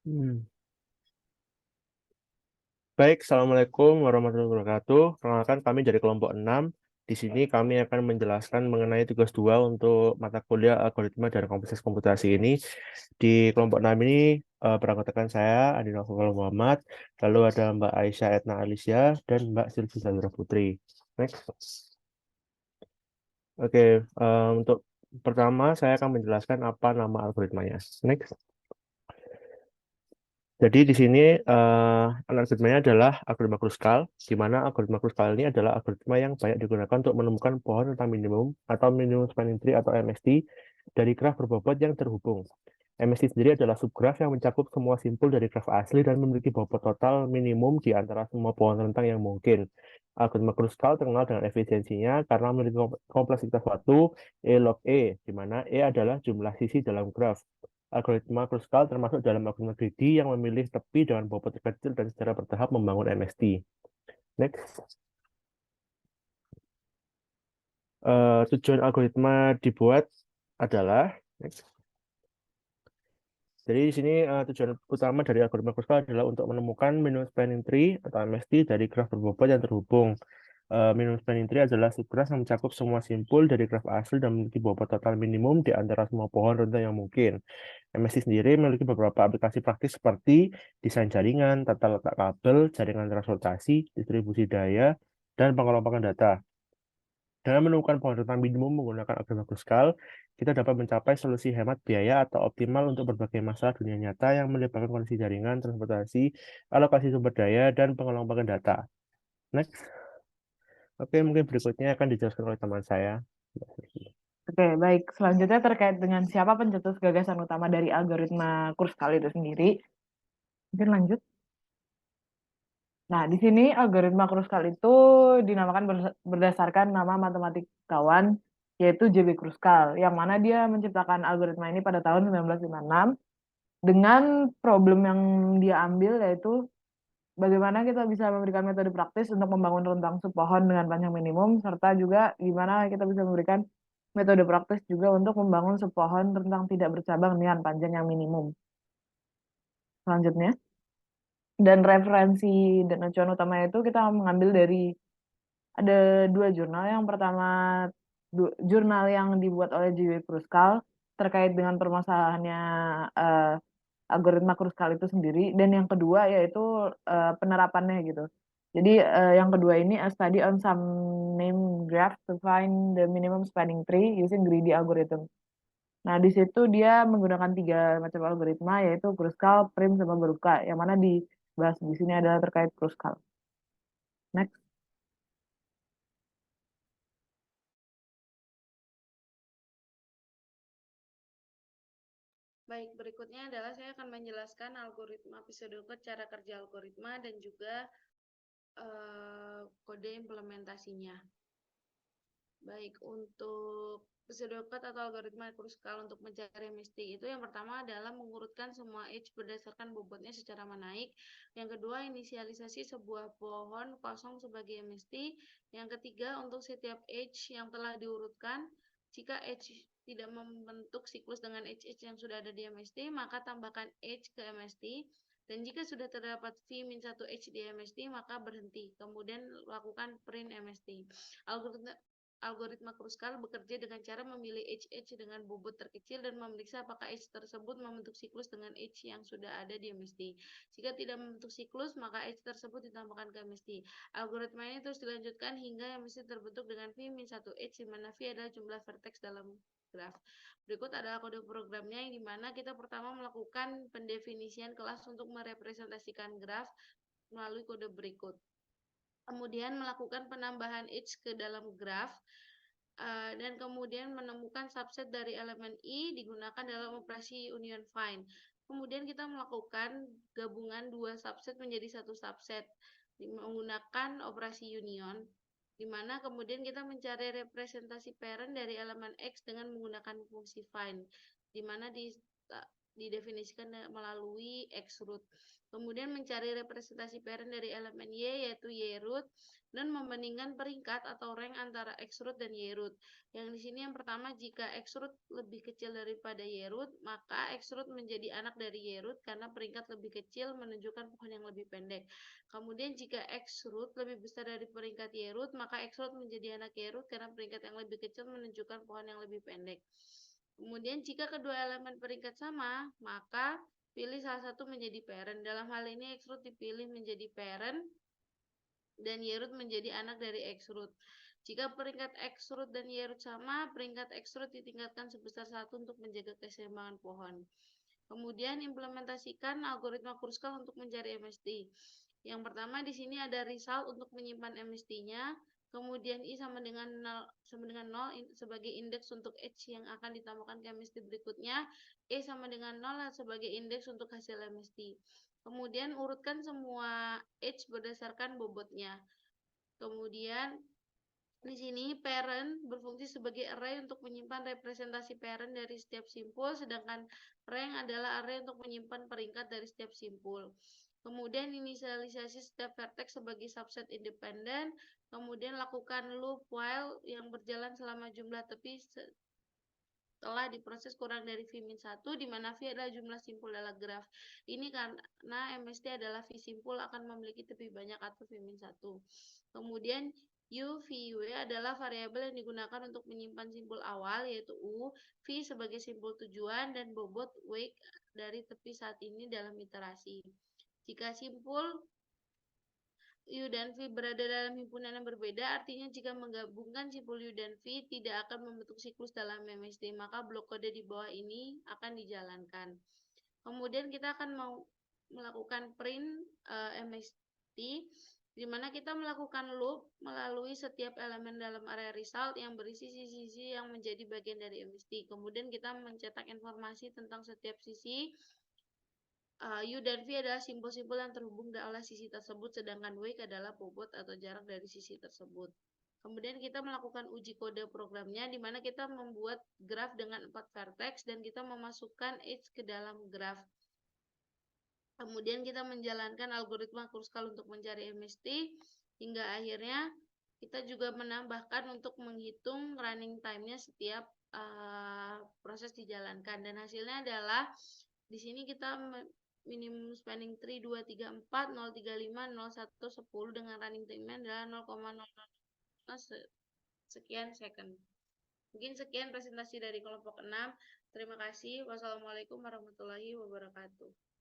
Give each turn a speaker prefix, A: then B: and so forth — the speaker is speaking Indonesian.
A: Hmm. Baik, Assalamualaikum warahmatullahi wabarakatuh. Perkenalkan kami dari kelompok 6. Di sini kami akan menjelaskan mengenai tugas 2 untuk mata kuliah algoritma dan komputer komputasi ini. Di kelompok 6 ini beranggotakan saya, Adi Novel Muhammad, lalu ada Mbak Aisyah Etna Alicia, dan Mbak Sylvie Zahra Putri. Next. Oke, untuk pertama saya akan menjelaskan apa nama algoritmanya. Next. Jadi di sini algoritmanya adalah algoritma Kruskal, di mana algoritma Kruskal ini adalah algoritma yang banyak digunakan untuk menemukan pohon tentang minimum atau minimum spanning tree atau MST dari graf berbobot yang terhubung. MST sendiri adalah subgraf yang mencakup semua simpul dari graf asli dan memiliki bobot total minimum di antara semua pohon rentang yang mungkin. Algoritma Kruskal terkenal dengan efisiensinya karena memiliki kompleksitas waktu E log E, di mana E adalah jumlah sisi dalam graf. Algoritma Kruskal termasuk dalam algoritma greedy yang memilih tepi dengan bobot terkecil dan secara bertahap membangun MST. Next. Tujuan algoritma dibuat adalah next. Jadi di sini tujuan utama dari algoritma Kruskal adalah untuk menemukan minimum spanning tree atau MST dari graf berbobot yang terhubung. Minimum spanning tree adalah subgraf yang mencakup semua simpul dari graf asli dan memiliki bobot total minimum di antara semua pohon rentang yang mungkin. MSI sendiri memiliki beberapa aplikasi praktis seperti desain jaringan, tata letak kabel, jaringan transportasi, distribusi daya, dan pengelompokan data. Dengan menemukan pohon rentang minimum menggunakan algoritma Kruskal, kita dapat mencapai solusi hemat biaya atau optimal untuk berbagai masalah dunia nyata yang melibatkan kondisi jaringan, transportasi, alokasi sumber daya, dan pengelompokan data. Next. Oke, mungkin berikutnya akan dijelaskan oleh teman saya.
B: Oke, baik. Selanjutnya terkait dengan siapa pencetus gagasan utama dari algoritma Kruskal itu sendiri. Mungkin lanjut. Nah, di sini algoritma Kruskal itu dinamakan berdasarkan nama matematikawan yaitu J.B. Kruskal, yang mana dia menciptakan algoritma ini pada tahun 1956 dengan problem yang dia ambil yaitu bagaimana kita bisa memberikan metode praktis untuk membangun rentang sepohon dengan panjang minimum, serta juga gimana kita bisa memberikan metode praktis juga untuk membangun sepohon rentang tidak bercabang dengan panjang yang minimum. Selanjutnya, dan referensi dan acuan utama itu kita mengambil dari ada dua jurnal. Yang pertama, jurnal yang dibuat oleh J.W. Kruskal terkait dengan permasalahannya eh, algoritma Kruskal itu sendiri, dan yang kedua yaitu penerapannya gitu. Jadi yang kedua ini a study on some name graph to find the minimum spanning tree using greedy algorithm. Nah, di situ dia menggunakan tiga macam algoritma yaitu Kruskal, Prim, sama Baruka. Yang mana dibahas di sini adalah terkait Kruskal. Next.
C: Baik, berikutnya adalah saya akan menjelaskan algoritma pseudocode, cara kerja algoritma, dan juga kode implementasinya. Baik, untuk pseudocode atau algoritma Kruskal untuk mencari MST itu yang pertama adalah mengurutkan semua edge berdasarkan bobotnya secara menaik. Yang kedua, inisialisasi sebuah pohon kosong sebagai MST. Yang ketiga, untuk setiap edge yang telah diurutkan, jika edge tidak membentuk siklus dengan edge-edge yang sudah ada di MST, maka tambahkan edge ke MST. Dan jika sudah terdapat V-1 edge di MST, maka berhenti. Kemudian lakukan print MST. Algoritma Kruskal bekerja dengan cara memilih edge dengan bobot terkecil dan memeriksa apakah edge tersebut membentuk siklus dengan edge yang sudah ada di MST. Jika tidak membentuk siklus, maka edge tersebut ditambahkan ke MST. Algoritma ini terus dilanjutkan hingga MST terbentuk dengan V-1 edge, di mana V adalah jumlah vertex dalam graf. Berikut adalah kode programnya, yang dimana kita pertama melakukan pendefinisian kelas untuk merepresentasikan graf melalui kode berikut. Kemudian melakukan penambahan edge ke dalam graf, dan kemudian menemukan subset dari elemen I digunakan dalam operasi union find. Kemudian kita melakukan gabungan dua subset menjadi satu subset menggunakan operasi union, di mana kemudian kita mencari representasi parent dari elemen X dengan menggunakan fungsi find, di mana didefinisikan melalui X-root. Kemudian mencari representasi parent dari elemen Y yaitu Y-root dan membandingkan peringkat atau rank antara X-root dan Y-root. Yang di sini yang pertama, jika X-root lebih kecil daripada Y-root, maka X-root menjadi anak dari Y-root karena peringkat lebih kecil menunjukkan pohon yang lebih pendek. Kemudian jika X-root lebih besar dari peringkat Y-root, maka X-root menjadi anak Y-root karena peringkat yang lebih kecil menunjukkan pohon yang lebih pendek. Kemudian jika kedua elemen peringkat sama, maka pilih salah satu menjadi parent. Dalam hal ini X-root dipilih menjadi parent dan Y-root menjadi anak dari X-root. Jika peringkat X-root dan Y-root sama, peringkat X-root ditingkatkan sebesar 1 untuk menjaga keseimbangan pohon. Kemudian implementasikan algoritma Kruskal untuk mencari MST. Yang pertama di sini ada result untuk menyimpan MST-nya. Kemudian I sama dengan 0 sebagai indeks untuk H yang akan ditambahkan ke MST berikutnya. E sama dengan 0 sebagai indeks untuk hasil MST. Kemudian urutkan semua H berdasarkan bobotnya. Kemudian di sini parent berfungsi sebagai array untuk menyimpan representasi parent dari setiap simpul, sedangkan rank adalah array untuk menyimpan peringkat dari setiap simpul. Kemudian inisialisasi setiap vertex sebagai subset independen, kemudian lakukan loop while yang berjalan selama jumlah tepi setelah diproses kurang dari V-1, di mana V adalah jumlah simpul dalam graf. Ini karena MST adalah V simpul akan memiliki tepi banyak atau V-1. Kemudian U, V, W adalah variabel yang digunakan untuk menyimpan simpul awal, yaitu U, V sebagai simpul tujuan, dan bobot weight dari tepi saat ini dalam iterasi. Jika simpul U dan V berada dalam himpunan yang berbeda, artinya jika menggabungkan simpul U dan V tidak akan membentuk siklus dalam MST, maka blok kode di bawah ini akan dijalankan. Kemudian kita akan mau melakukan print MST, di mana kita melakukan loop melalui setiap elemen dalam area result yang berisi sisi-sisi yang menjadi bagian dari MST. Kemudian kita mencetak informasi tentang setiap sisi. U dan V adalah simpul-simpul yang terhubung oleh sisi tersebut, sedangkan W adalah bobot atau jarak dari sisi tersebut. Kemudian kita melakukan uji kode programnya, di mana kita membuat graf dengan 4 vertex dan kita memasukkan H ke dalam graf. Kemudian kita menjalankan algoritma Kruskal untuk mencari MST, hingga akhirnya kita juga menambahkan untuk menghitung running time-nya setiap proses dijalankan. Dan hasilnya adalah di sini kita minimum spanning tree 2, 3, 4, 0, 3, 5, 0, 1, 10 dengan running time-nya adalah 0,00 sekian second. Mungkin sekian presentasi dari kelompok 6. Terima kasih. Wassalamualaikum warahmatullahi wabarakatuh.